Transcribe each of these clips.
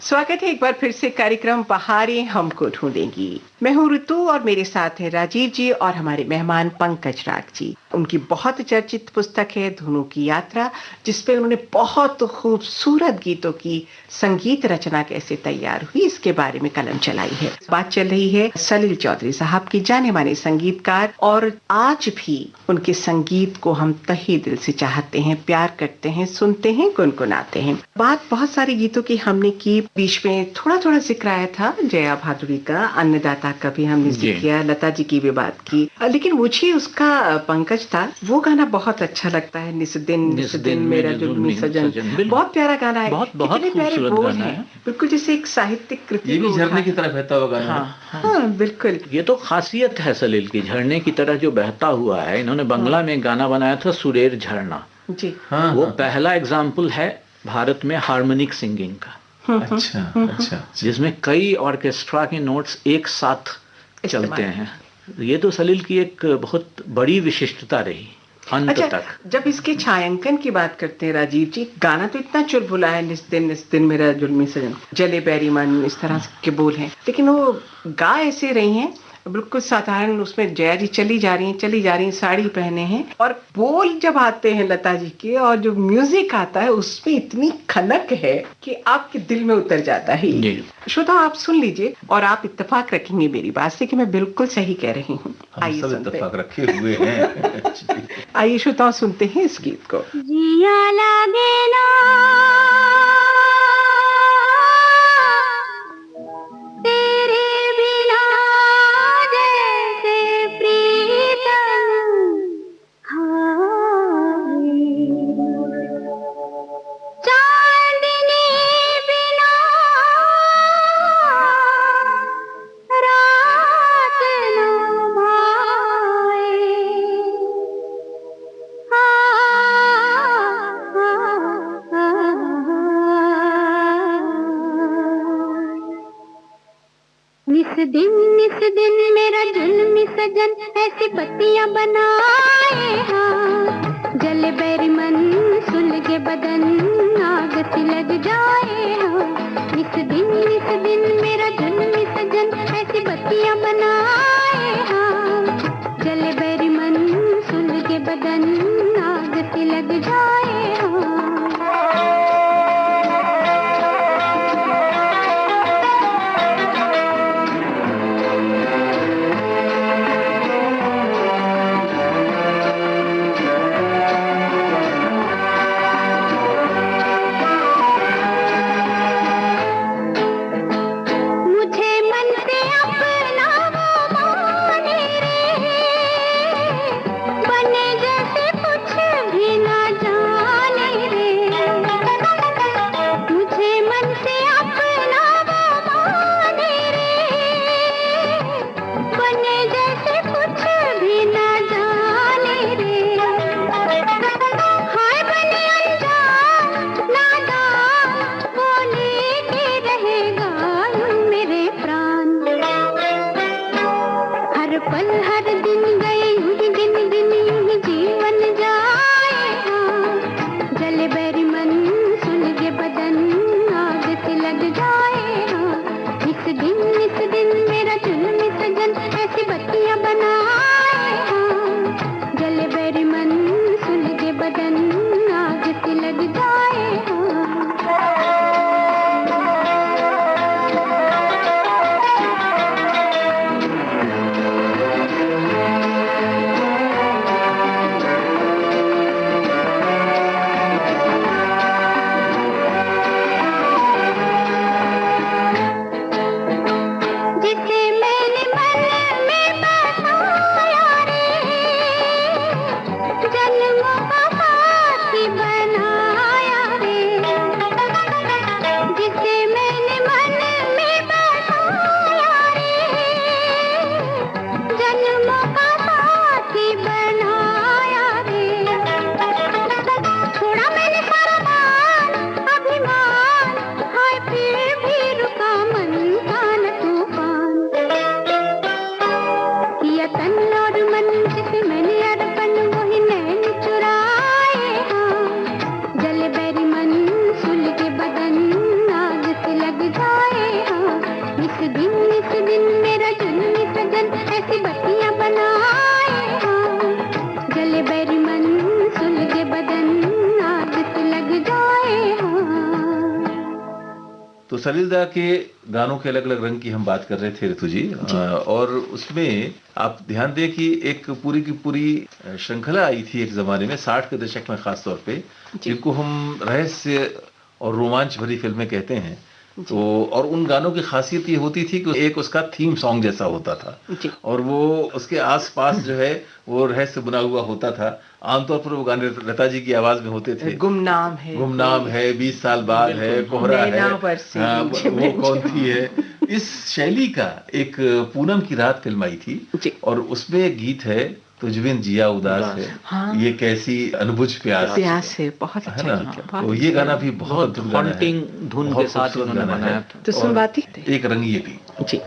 स्वागत है एक बार फिर से कार्यक्रम बहारें हमको ढूंढेंगी। मैं हूँ ऋतु और मेरे साथ हैं राजीव जी और हमारे मेहमान पंकज राग जी। उनकी बहुत चर्चित पुस्तक है धुनों की यात्रा, जिसपे उन्होंने बहुत खूबसूरत गीतों की संगीत रचना कैसे तैयार हुई इसके बारे में कलम चलाई है। बात चल रही है सलील चौधरी साहब की, जाने माने संगीतकार, और आज भी उनके संगीत को हम तहे दिल से चाहते हैं, प्यार करते हैं, सुनते हैं, गुनगुनाते हैं। बात बहुत सारे गीतों की हमने की, बीच में थोड़ा थोड़ा जिक्र आया था जया भादुड़ी का, अन्नदाता का भी हमने जिक्र किया, लता जी की भी बात की, लेकिन मुझे उसका पंकज था वो गाना बहुत अच्छा लगता है, निस दिन मेरा जुल्मी सजन। बहुत प्यारा गाना है, कितने प्यारे बोल हैं, बिल्कुल जैसे एक साहित्यिक कृति। ये भी झरने की तरह बहता हुआ गाना है। हाँ बिल्कुल, ये तो खासियत है सलील की, झरने की तरह जो बहता हुआ है। इन्होंने बंगला में गाना बनाया था सुरेर झरना जी। वो पहला एग्जाम्पल है भारत में हार्मोनिक सिंगिंग का। अच्छा। जिसमें कई ऑर्केस्ट्रा के नोट्स एक साथ चलते हैं। ये तो सलील की एक बहुत बड़ी विशिष्टता रही अंत तक। जब इसके छायांकन की बात करते हैं राजीव जी, गाना तो इतना चुलबुला है, निस दिन मेरा जुल्मी सजन, जले बैरी मन, इस तरह के बोल हैं, लेकिन वो गा ऐसे रही हैं बिल्कुल साधारण। उसमें जया जी चली जा रही हैं, साड़ी पहने हैं, और बोल जब आते हैं लता जी के और जो म्यूजिक आता है उसमें इतनी खनक है कि आपके दिल में उतर जाता है। श्रोता आप सुन लीजिए और आप इत्तेफाक रखेंगे मेरी बात से कि मैं बिल्कुल सही कह रही हूँ। आइए सुनते हैं, रखे हुए हैं। आइए श्रोता सुनते हैं इस गीत को। जिया लागे ना निस दिन मेरा जुल्मी सजन ऐसी बत्तियां बनाए, हाँ जले बैरी मन सुलगे बदन आग सी लग जाए, हाँ निस दिन मेरा जुल्मी सजन ऐसी बत्तियां बनाए, हाँ जले बैरी मन सुलगे बदन आग सी लग जाए, हाँ। तो सलील दा के गानों के अलग अलग रंग की हम बात कर रहे थे ऋतु जी, और उसमें आप ध्यान दें कि एक पूरी की पूरी श्रृंखला आई थी एक जमाने में 60 के दशक में खास तौर पे, जिनको हम रहस्य और रोमांच भरी फिल्में कहते हैं। तो और उन गानों की खासियत ये होती थी कि एक उसका थीम सॉन्ग जैसा होता था और वो उसके आसपास जो है वो रहस्य बना हुआ होता था। आमतौर पर वो गाने लता जी की आवाज में होते थे। गुमनाम है 20 साल बाद है, कोहरा है, वो कौन थी है। इस शैली का एक पूनम की रात फिल्म आई थी और उसमें एक गीत है तुझबिन जिया उदास है, ये कैसी अनबुझ प्यास है। बहुत अच्छा गीत है। तो ये गाना भी बहुत हॉन्टिंग धुन के साथ उन्होंने बनाया था। तो सुनवाती एक रंग ये भी जी।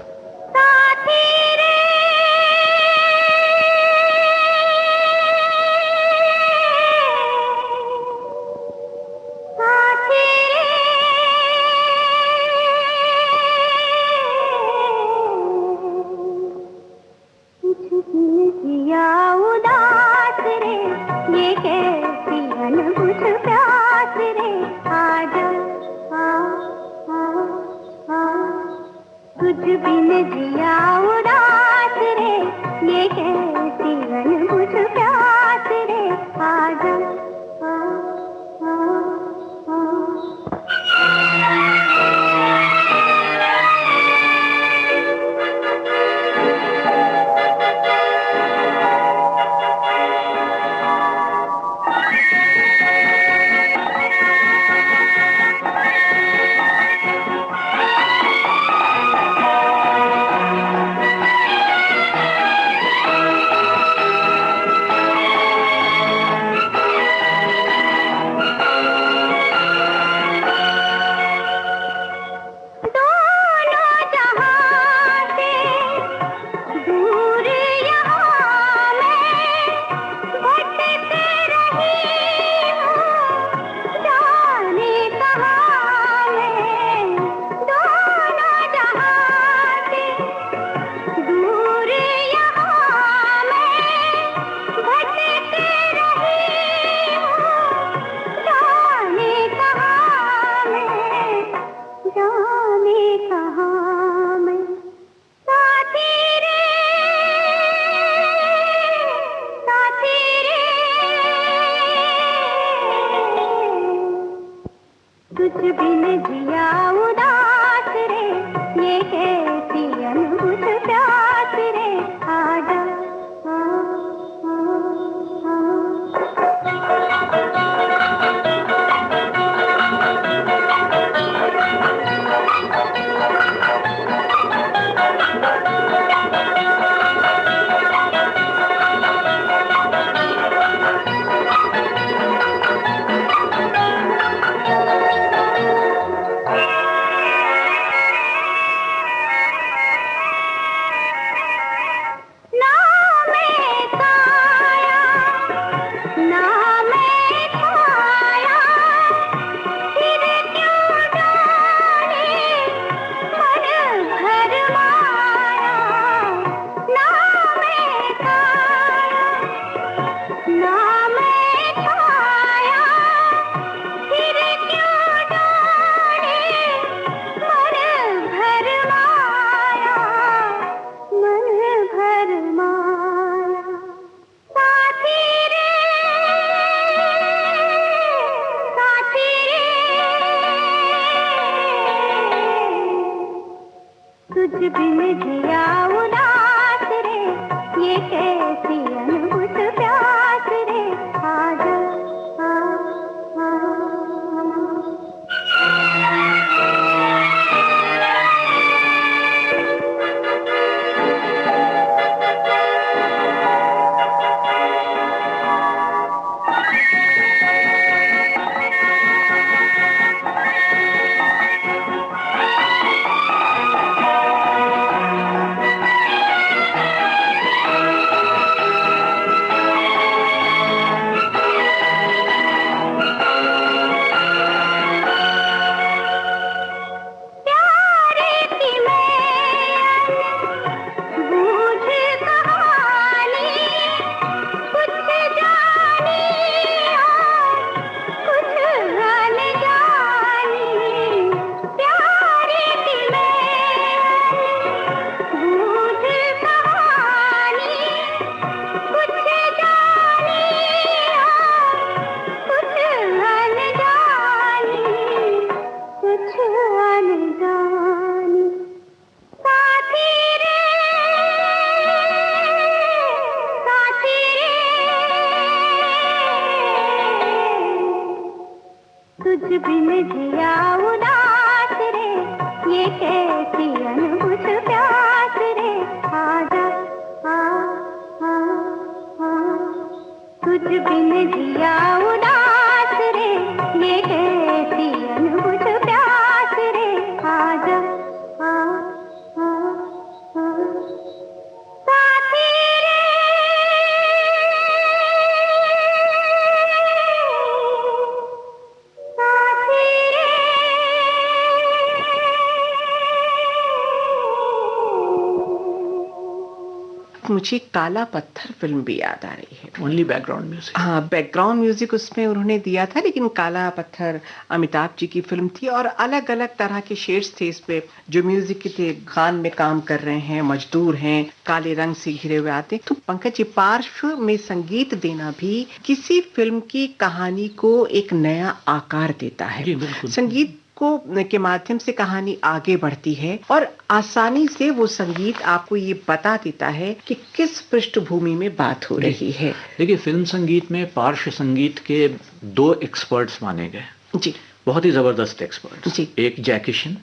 साथ मुझे काला पत्थर फिल्म भी याद आ रही है। Only background music. हाँ, बैकग्राउंड म्यूजिक उसमें उन्होंने दिया था, लेकिन काला पत्थर अमिताभ जी की फिल्म थी और अलग अलग तरह के शेड्स थे इस पे, जो म्यूजिक के थे, खान में काम कर रहे हैं, मजदूर हैं, काले रंग से घिरे हुए आते। तो पंकज जी, पार्श्व में संगीत देना भी किसी फिल्म की कहानी को एक नया आकार देता है। जी बिल्कुल। संगीत को के माध्यम से कहानी आगे बढ़ती है और आसानी से वो संगीत आपको ये बता देता है कि किस पृष्ठभूमि में बात हो रही है। देखिए, फिल्म संगीत में पार्श्व संगीत के 2 एक्सपर्ट्स माने गए जी, बहुत ही जबरदस्त एक्सपर्ट्स। जी। एक जैकिशन,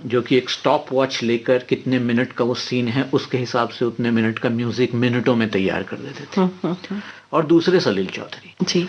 जो कि एक स्टॉप वॉच लेकर कितने मिनट का वो सीन है उसके हिसाब से उतने मिनट का म्यूजिक मिनटों में तैयार कर देते थे। और दूसरे सलील चौधरी जी।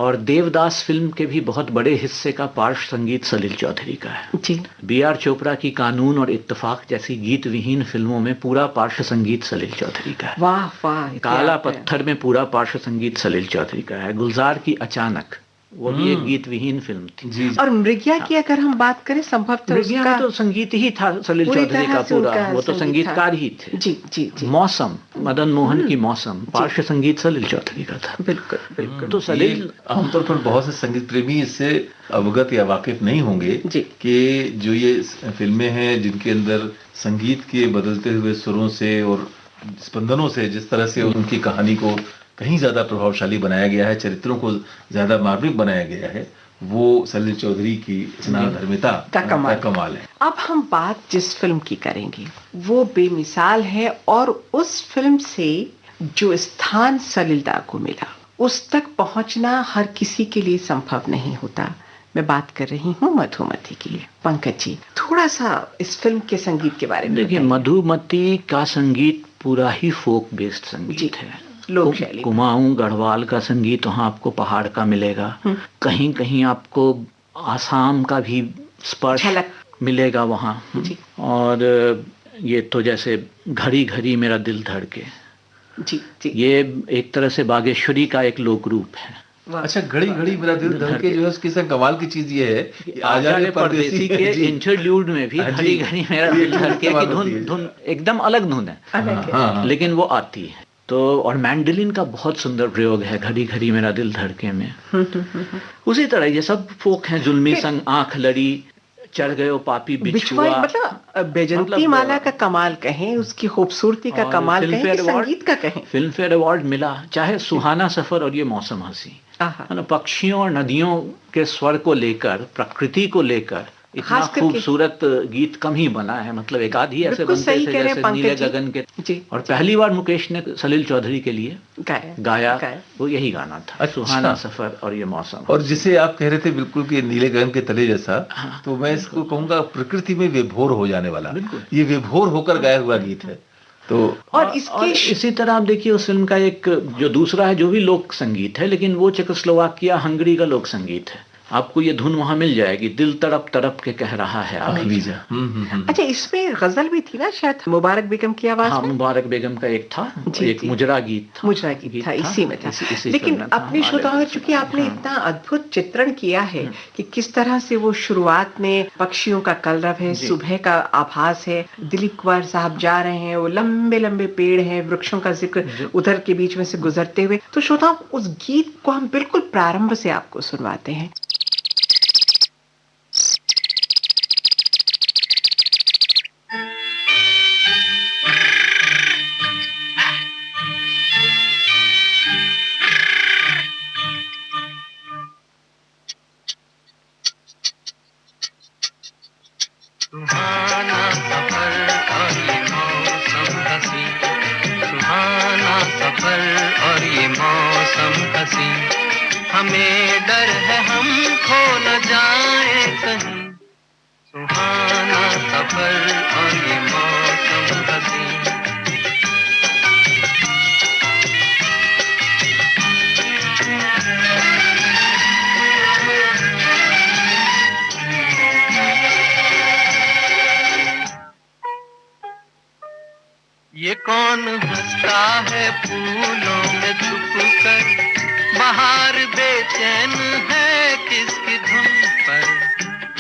और देवदास फिल्म के भी बहुत बड़े हिस्से का पार्श्व संगीत सलील चौधरी का है। जी। B.R. चोपड़ा की कानून और इत्तेफाक जैसी गीत विहीन फिल्मों में पूरा पार्श्व संगीत सलील चौधरी का है। वाह वाह। काला पत्थर में पूरा पार्श्व संगीत सलील चौधरी का है। गुलजार की अचानक, वो भी एक गीत विहीन फिल्म थी। जी। और मृग्या की अगर हम बात करें, संभवतः मृग्या में तो संगीत ही था सलील चौधरी का पूरा, वो तो संगीतकार ही थे। जी जी जी। मौसम, मदन मोहन की मौसम, पार्श्व संगीत सलील चौधरी का था। बिल्कुल बिल्कुल। तो सलील आमतौर पर बहुत से संगीत प्रेमी इससे अवगत या वाकिफ नहीं होंगे जी। कि जो ये फिल्में हैं जिनके अंदर संगीत के बदलते हुए सुरों से और स्पंदनों से जिस तरह से उनकी कहानी को कहीं ज्यादा प्रभावशाली बनाया गया है, चरित्रों को ज्यादा मार्मिक बनाया गया है, वो सलील चौधरी की स्नाधर्मिता का कमाल है। अब हम बात जिस फिल्म की करेंगे वो बेमिसाल है, और उस फिल्म से जो स्थान सलील दा को मिला उस तक पहुंचना हर किसी के लिए संभव नहीं होता। मैं बात कर रही हूँ मधुमती की। पंकज जी, थोड़ा सा इस फिल्म के संगीत के बारे में देखिए, मधुमती का संगीत पूरा ही फोक बेस्ड संगीत है, लोक शैली। कुमाऊं गढ़वाल का संगीत वहाँ आपको पहाड़ का मिलेगा, कहीं कहीं आपको आसाम का भी स्पर्श मिलेगा वहाँ। और ये तो जैसे घड़ी घड़ी मेरा दिल धड़के, जी जी, ये एक तरह से बागेश्वरी का एक लोक रूप है। अच्छा, घड़ी घड़ी मेरा दिल धड़के जो है उसकी सब कमाल की चीज ये है कि आजाद परदेसी के इंटरल्यूड में भी घड़ी घड़ी मेरा दिल धड़के की धुन एकदम अलग धुन है, लेकिन वो आती है। तो और मैंडोलिन का बहुत सुंदर प्रयोग है घड़ी घड़ी मेरा दिल धड़के में। उसी तरह ये सब फोक हैं, जुल्मी संग आंख लड़ी, चढ़ गए पापी बिछुआ, मतलब बैजंती माला का कमाल कहें, उसकी खूबसूरती का कमाल कहें, कि संगीत का कहें। फिल्म फेयर अवार्ड मिला, चाहे सुहाना सफर और ये मौसम हंसी, पक्षियों और नदियों के स्वर को लेकर, प्रकृति को लेकर इतना खूबसूरत गीत कम ही बना है। मतलब एक आध ही ऐसे बनते थे जैसे नीले गगन के। और पहली बार मुकेश ने सलील चौधरी के लिए गाया वो यही गाना था, सुहाना सफर और ये मौसम। और जिसे आप कह रहे थे बिल्कुल कि नीले गगन के तले जैसा, तो मैं इसको कहूंगा प्रकृति में विभोर हो जाने वाला, ये विभोर होकर गाया हुआ गीत है। तो और इसके इसी तरह आप देखिए उस फिल्म का एक जो दूसरा है, जो भी लोक संगीत है, लेकिन वो चेकोस्लोवाकिया हंगरी का लोक संगीत है। आपको ये धुन वहां मिल जाएगी, दिल तड़प तड़प के कह रहा है आखिरी। अच्छा, इसमें गजल भी थी ना शायद, मुबारक बेगम की आवाज में? मुबारक बेगम का एक था, एक मुजरा गीत था, इसी में था। लेकिन अपने श्रोताओं, चूंकि आपने इतना अद्भुत चित्रण किया है कि किस तरह से वो शुरुआत में पक्षियों का कलरव है, सुबह का आभास है, दिलीप कुमार साहब जा रहे हैं, वो लंबे लंबे पेड़ हैं, वृक्षों का जिक्र उधर के बीच में से गुजरते हुए, तो श्रोताओं उस गीत को हम बिल्कुल प्रारंभ से आपको सुनवाते हैं। सुहाना सफर और ये मौसम हंसी, सुहाना सफर और ये मौसम हंसी, हमें डर है हम खो न जाए कहीं, सुहाना सफर और ये मौसम हंसी। ये कौन हंसता है फूलों में छुपकर, बाहर बेचैन है किसकी धुन पर,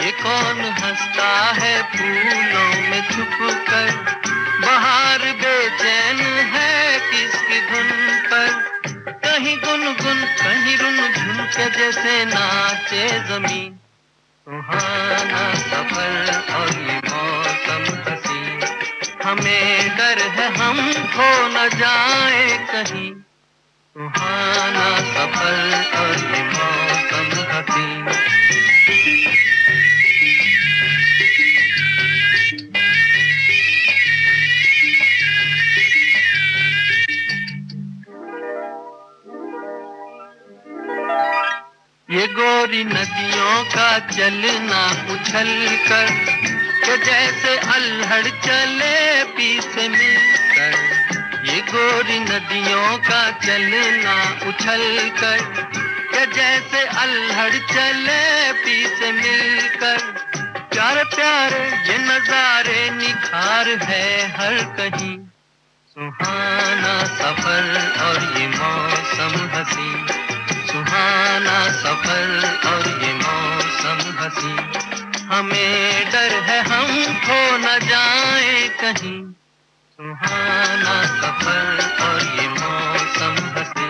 ये कौन हंसता है फूलों में छुपकर, बाहर बेचैन है गुनगुन कहीं रुन के जैसे नाचे जमीन। सुहाना सफर और ये मौसम हसी, हमें डर है हम खो न जाए कहीं। सुहाना सफर और ये मौसम हसी। ये गोरी नदियों का चलना उछल कर, के जैसे अल्हड़ चले पीछे मिलकर। ये गोरी नदियों का चलना उछल कर, के जैसे अल्हड़ चले पीछे मिलकर। प्यारे प्यारे ये नजारे निखार है हर कहीं। सुहाना सफर और ये मौसम हसी, सुहाना सफर और ये मौसम हसी, हमें डर है हम खो न जाए कहीं। सुहाना सफर और ये मौसम हसी।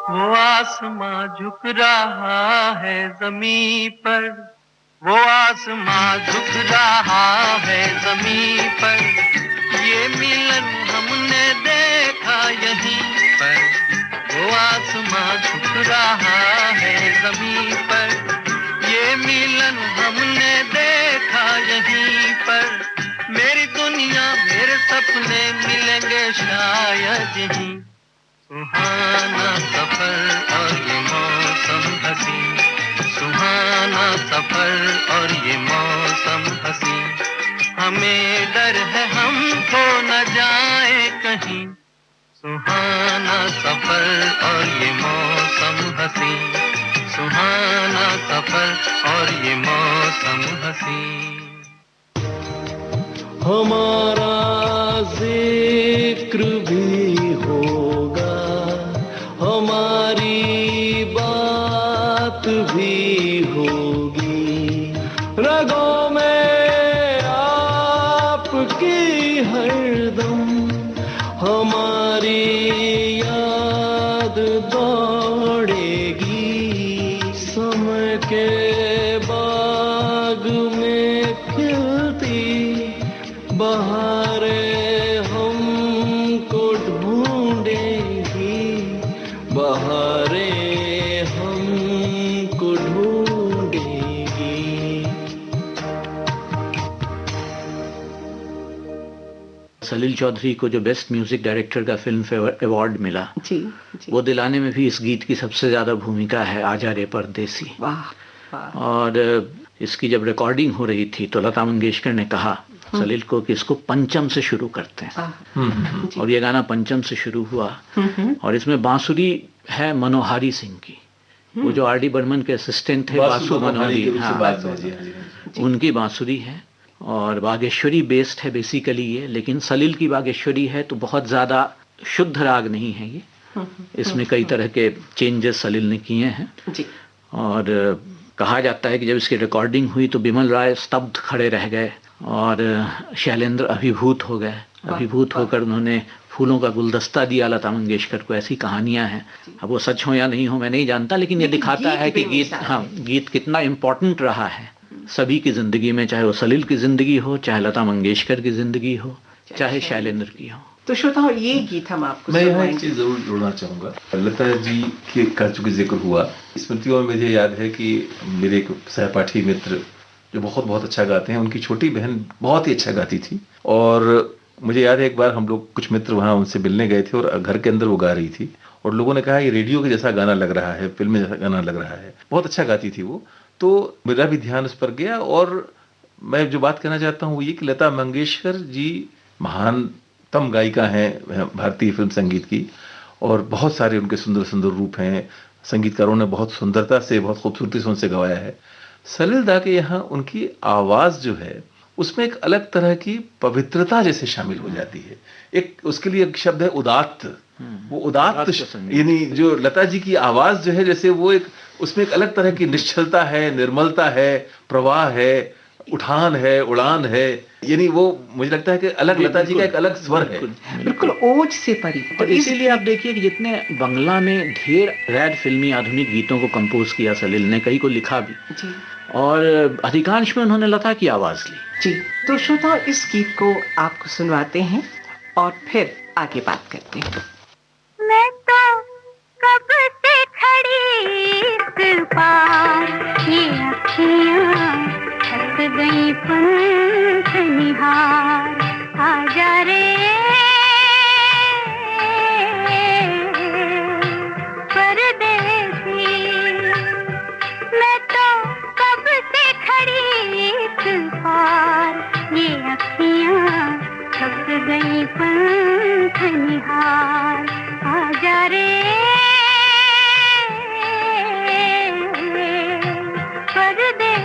वो आसमां झुक रहा है ज़मीं पर, वो आसमां झुक रहा है ज़मीं पर। ये मिलन हमने देखा यहीं पर, वो आसमां झुक रहा है ज़मीं पर। ये मिलन हमने देखा यहीं पर। मेरी दुनिया मेरे सपने मिलेंगे शायद यहीं। सुहाना सफर और ये मौसम हसी, सुहाना सफर और ये मौसम हसी, हमें डर है हम खो न जाए कहीं। सुहाना सफर और ये मौसम हसी, सुहाना सफर और ये मौसम हसी। हमारा जिक्र भी होगा, हमारी बात भी होगी। रगों में आपकी हरदम हमारी याद दौड़ेगी। समय के बाग में खिलती बहारें हमको ढूंढेगी, बहारें हमको ढूंढेगी। सलील चौधरी को जो बेस्ट म्यूजिक डायरेक्टर का फिल्म फेयर अवार्ड मिला, जी, जी। वो दिलाने में भी इस गीत की सबसे ज्यादा भूमिका है, आजा रे परदेसी। वाह, वाह। और इसकी जब रिकॉर्डिंग हो रही थी तो लता मंगेशकर ने कहा सलील को कि इसको पंचम से शुरू करते हैं। और ये गाना पंचम से शुरू हुआ। और इसमें बांसुरी है मनोहारी सिंह की, वो जो आर.डी. बर्मन के असिस्टेंट थे, बासु मनोहारी, उनकी बांसुरी है। और बागेश्वरी बेस्ड है बेसिकली ये, लेकिन सलील की बागेश्वरी है तो बहुत ज़्यादा शुद्ध राग नहीं है ये, इसमें कई तरह के चेंजेस सलील ने किए हैं। और कहा जाता है कि जब इसकी रिकॉर्डिंग हुई तो बिमल राय स्तब्ध खड़े रह गए और शैलेंद्र अभिभूत हो गए। अभिभूत होकर उन्होंने फूलों का गुलदस्ता दिया लता मंगेशकर को। ऐसी कहानियां हैं, अब वो सच हो या नहीं हो मैं नहीं जानता, लेकिन ये दिखाता है कि गीत कितना इम्पोर्टेंट रहा है सभी की जिंदगी में, चाहे वो सलील की जिंदगी हो, चाहे लता मंगेशकर की जिंदगी हो, चाहे शैलेंद्र की हो। तो श्रोताओ, ये गीत हम आपको मैं यहाँ एक चीज जरूर जोड़ना चाहूंगा। लता जी के का चूंकि जिक्र हुआ, स्मृतियों में मुझे याद है कि मेरे एक सहपाठी मित्र जो बहुत बहुत अच्छा गाते हैं, उनकी छोटी बहन बहुत ही अच्छा गाती थी। और मुझे याद है एक बार हम लोग कुछ मित्र वहाँ उनसे मिलने गए थे और घर के अंदर वो गा रही थी और लोगों ने कहा ये रेडियो के जैसा गाना लग रहा है, फिल्म में जैसा गाना लग रहा है। बहुत अच्छा गाती थी वो। तो मेरा भी ध्यान उस पर गया। और मैं जो बात कहना चाहता हूँ वो ये कि लता मंगेशकर जी महानतम गायिका हैं भारतीय फिल्म संगीत की, और बहुत सारे उनके सुंदर सुंदर रूप हैं। संगीतकारों ने बहुत सुंदरता से, बहुत खूबसूरती से उनसे गवाया है। सलील दा के यहाँ उनकी आवाज़ जो है उसमें एक अलग तरह की पवित्रता जैसे शामिल हो जाती है। एक उसके लिए एक शब्द है उदात्त। वो उदात्त यानी जो लता जी की आवाज जो है, जैसे वो एक उसमें एक अलग तरह की निश्चलता है, निर्मलता है, प्रवाह है, उठान है, उड़ान है। यानी वो मुझे लगता है कि अलग लता जी का एक अलग स्वर है, बिल्कुल ओज से परी। और इसीलिए आप देखिए कि जितने बंगला में ढेर रैड फिल्मी आधुनिक गीतों को कंपोज किया सलील ने, कहीं को लिखा भी जी, और अधिकांश में उन्होंने लता की आवाज ली। जी, तो श्रोताओ इस गीत को आपको सुनवाते हैं और फिर आगे बात करते हैं। मैं तो कब से खड़ी इस पार, ये अखियां थक गई पंख निहार, आजा रे परदेसी। मैं तो कब से खड़ी इस पार, ये अखियां थक गई पंख निहार, आजा रे परदेसी।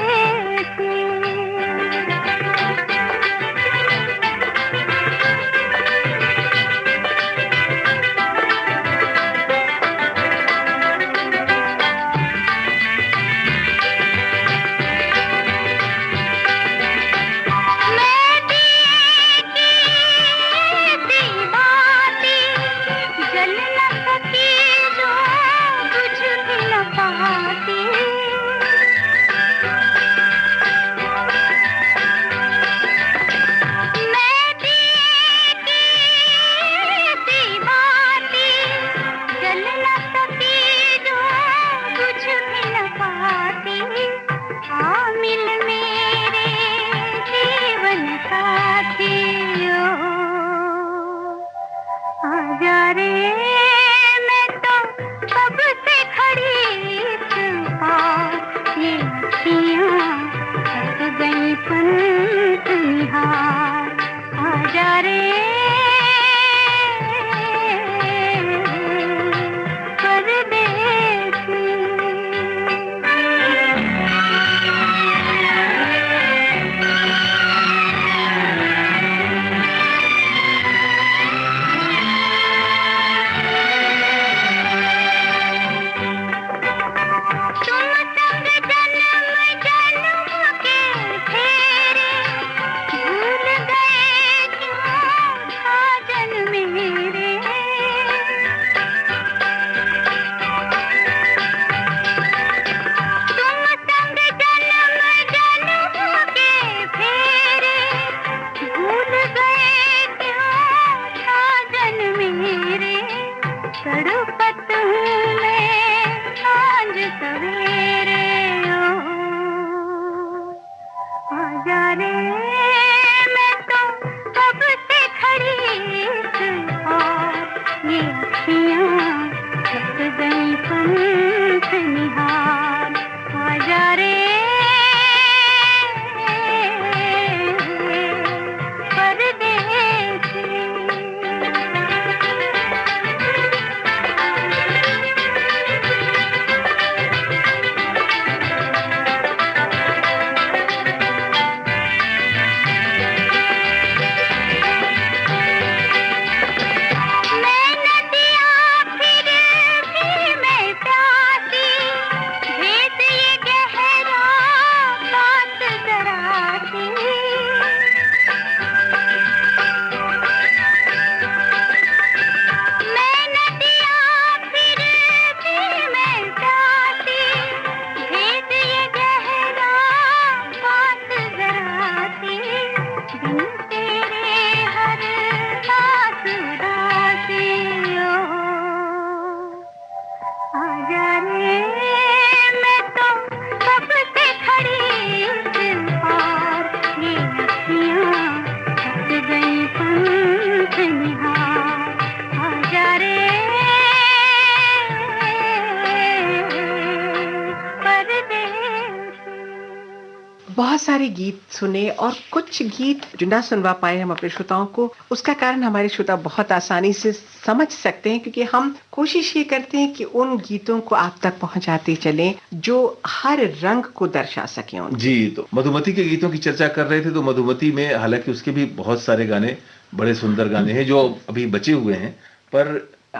बहुत सारे गीत सुने और कुछ गीत जो ना सुनवा पाए हम अपने श्रोताओं को, उसका कारण हमारे श्रोता बहुत आसानी से समझ सकते हैं, क्योंकि हम कोशिश ये करते हैं कि उन गीतों को आप तक पहुंचाते चलें जो हर रंग को दर्शा सकें। जी, तो मधुमती के गीतों की चर्चा कर रहे थे, तो मधुमती में हालांकि उसके भी बहुत सारे गाने, बड़े सुंदर गाने हैं जो अभी बचे हुए हैं, पर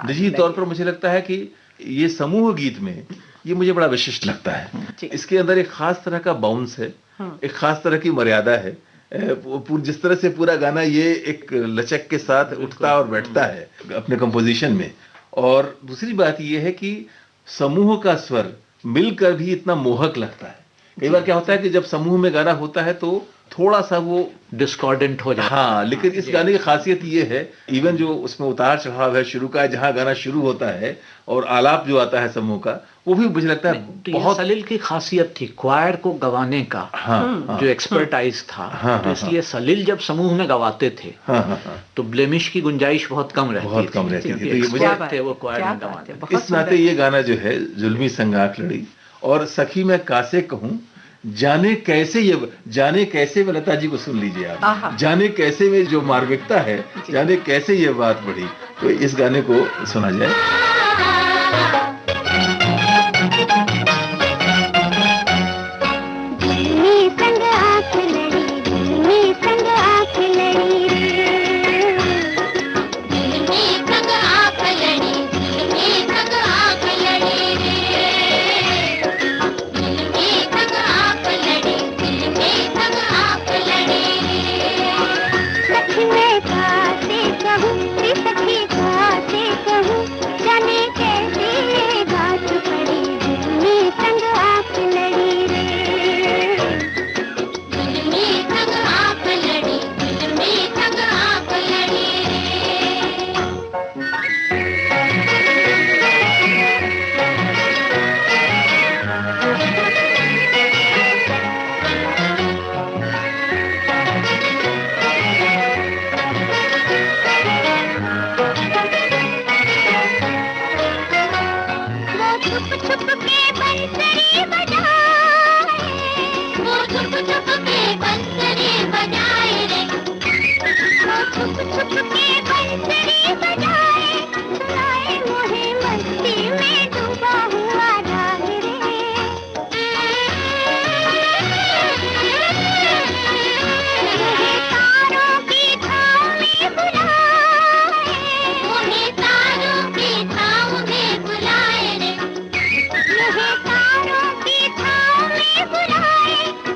निजी तौर पर मुझे लगता है कि ये समूह गीत में ये मुझे बड़ा विशिष्ट लगता है। इसके अंदर एक खास तरह का बाउंस है, एक खास तरह की मर्यादा है। जिस तरह से पूरा गाना ये एक लचक के साथ उठता और बैठता है अपने कंपोजिशन में। और दूसरी बात ये है कि समूह का स्वर मिलकर भी इतना मोहक लगता है। कई बार क्या होता है कि जब समूह में गाना होता है तो थोड़ा सा वो डिस्कॉर्डेंट हो जाता है। हाँ, लेकिन इस गाने की खासियत ये है, इवन जो उसमें उतार चढ़ाव है शुरू का, जहाँ गाना शुरू होता है और आलाप जो आता है समूह का, वो भी मुझे लगता है तो बहुत सलील की खासियत थी क्वायर को गवाने का। हाँ, जो एक्सपर्टाइज था। हाँ, तो इसलिए सलील जब समूह में गवाते थे तो ब्लेमिश की गुंजाइश बहुत कम रहती थी। तो मुझे थे वो क्वायर में गवाने। इस नाते ये गाना जो है, जुल्मी संग आंख लड़ी और सखी मैं कासे कहूं, जाने कैसे में, लता जी को सुन लीजिए आप, जाने कैसे में जो मार्मिकता है, जाने कैसे ये बात बढ़ी। तो इस गाने को सुना जाए।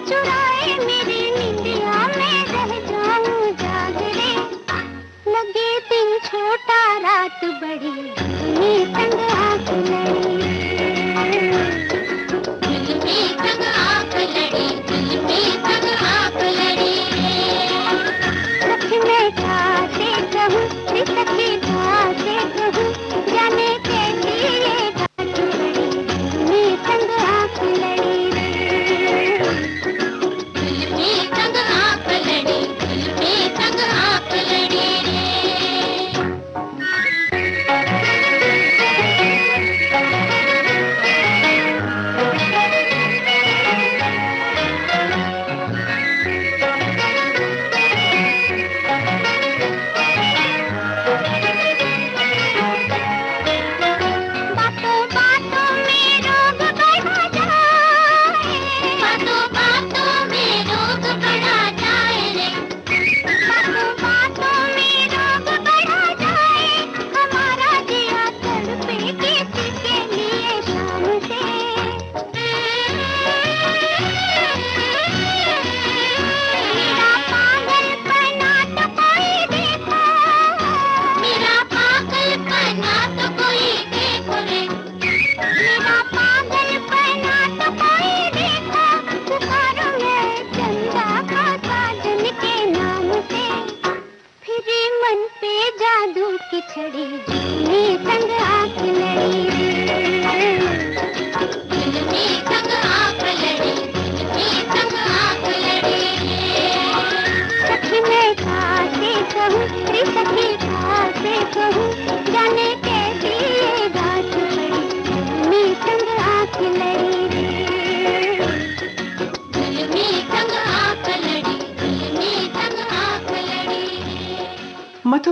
चुराए मेरे नींद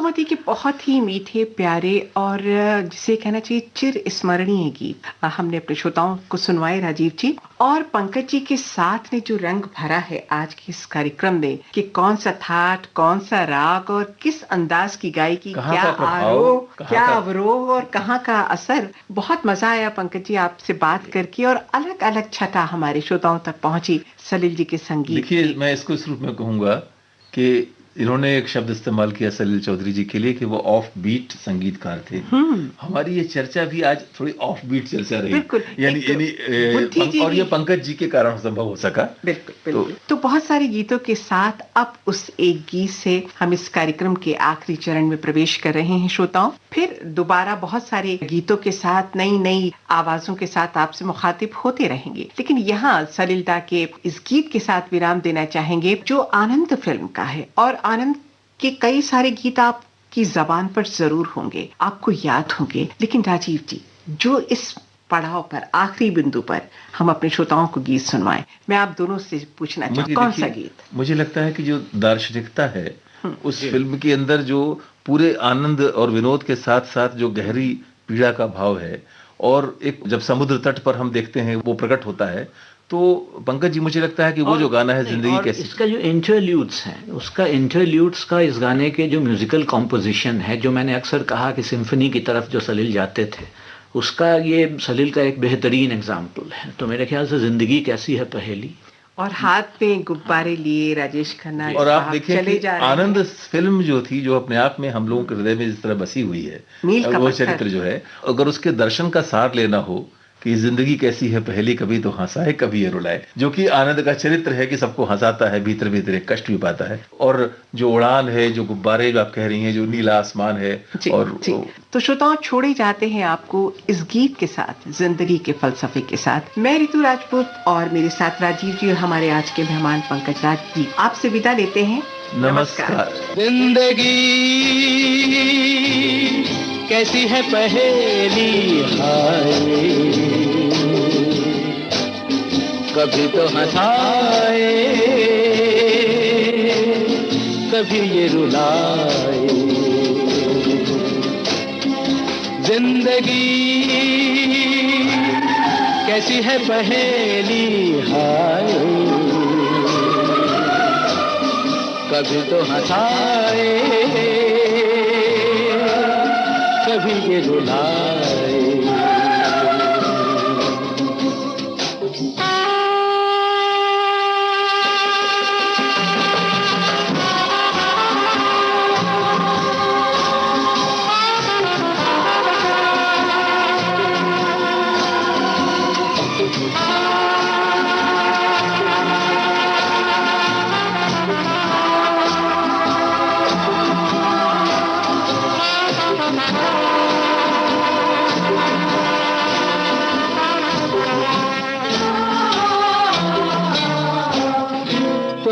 मोदी के बहुत ही मीठे प्यारे और जिसे कहना चाहिए चिर स्मरणीय गीत हमने अपने श्रोताओं को सुनवाए राजीव जी। और पंकज जी के साथ ने जो रंग भरा है आज के इस कार्यक्रम में कि कौन सा थाट, कौन सा राग और किस अंदाज की गायकी, क्या आरोह, क्या अवरोह और कहाँ का असर। बहुत मजा आया पंकज जी आपसे बात करके और अलग अलग छटा हमारे श्रोताओं तक पहुंची सलील जी के संगीत। देखिए, मैं इसको इस रूप में कहूंगा कि इन्होंने एक शब्द इस्तेमाल किया सलील चौधरी जी के लिए कि वो ऑफ बीट संगीतकार थे। हमारी ये चर्चा भी आज थोड़ी ऑफ बीट चर्चा रही, यानी और ये पंकज जी के कारण संभव हो सका। बिल्कुल। तो बहुत सारे गीतों के साथ अब उस एक गीत से हम इस कार्यक्रम के आखिरी चरण में प्रवेश कर रहे हैं श्रोताओं। फिर दोबारा बहुत सारे गीतों के साथ नई नई आवाजों के साथ आपसे मुखातिब होते रहेंगे, लेकिन यहाँ सलीलता के इस गीत के साथ विराम देना चाहेंगे जो आनंद फिल्म का है। और आनंद के कई सारे गीत आपकी जबान पर जरूर होंगे, आपको याद होंगे, लेकिन राजीव जी जो इस पड़ाव पर, आखिरी बिंदु पर हम अपने श्रोताओं को गीत सुनवाएं, मैं आप दोनों से पूछना चाहूँ कौन सा गीत? मुझे लगता है कि जो दार्शनिकता है उस फिल्म के अंदर, जो पूरे आनंद और विनोद के साथ साथ जो गहरी पीड़ा का भाव है और एक जब समुद्र तट पर हम देखते हैं वो प्रकट होता है, तो पंकज जी मुझे लगता है कि वो जो गाना है जिंदगी कैसी, इसका जो इंटरल्यूड्स है, उसका इंटरल्यूड्स का इस गाने के जो म्यूजिकल कॉम्पोजिशन है, जो मैंने अक्सर कहा कि सिम्फनी की तरफ जो सलील जाते थे, उसका ये सलील का एक बेहतरीन एग्जाम्पल है। तो मेरे ख्याल से जिंदगी कैसी है पहेली, और हाथ में गुब्बारे लिए राजेश खन्ना और आप देखिए आनंद फिल्म जो थी, जो अपने आप में हम लोगों के हृदय में जिस तरह बसी हुई है, वो चरित्र जो है, अगर उसके दर्शन का सार लेना हो कि जिंदगी कैसी है पहेली, कभी तो हंसाए कभी ये रुलाए, जो कि आनंद का चरित्र है कि सबको हंसाता है, भीतर भीतर एक कष्ट भी पाता है। और जो उड़ान है, जो गुब्बारे जो आप कह रही हैं, जो नीला आसमान है और तो श्रोताओं छोड़े जाते हैं आपको इस गीत के साथ, जिंदगी के फलसफे के साथ। मैं ऋतु राजपूत और मेरे साथ राजीव जी और हमारे आज के मेहमान पंकज राज जी आपसे विदा लेते हैं। नमस्कार। जिंदगी कैसी है पहेली, हाय कभी तो हंसाए कभी ये रुलाए। जिंदगी कैसी है पहेली, हाय कभी तो हंसाए कभी ये रुलाए।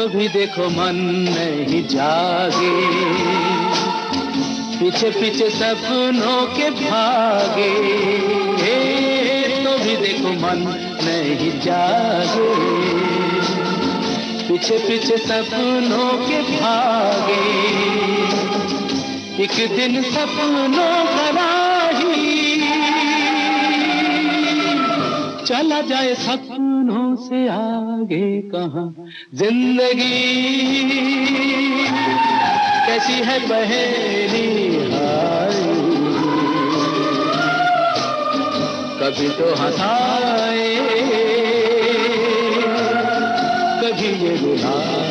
भी देखो मन नहीं जागे, पीछे पीछे सपनों के भागे। तो भी देखो मन नहीं जागे, पीछे पीछे सपनों के भागे। एक दिन सपनों का राही चला जाए सपनों से आगे कहाँ। जिंदगी कैसी है पहेली, हाय कभी तो हंसाए कभी ये रुलाए।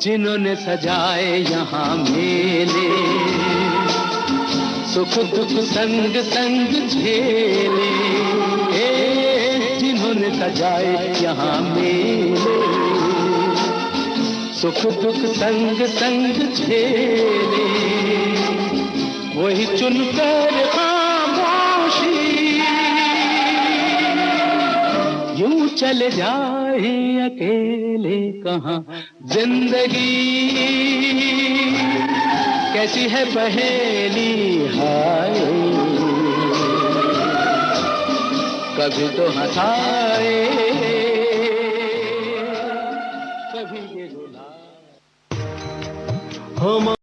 जिन्होंने सजाए यहाँ मेले, सुख दुख संग संग झेले। जिन्होंने सजाए यहाँ मेले, सुख दुख संग संग झेले। वही चुनकर खामोशी यूं चले जाए अकेले कहाँ जिंदगी कैसी है पहेली हाय कभी तो हंसाए कभी ये रुलाए। हम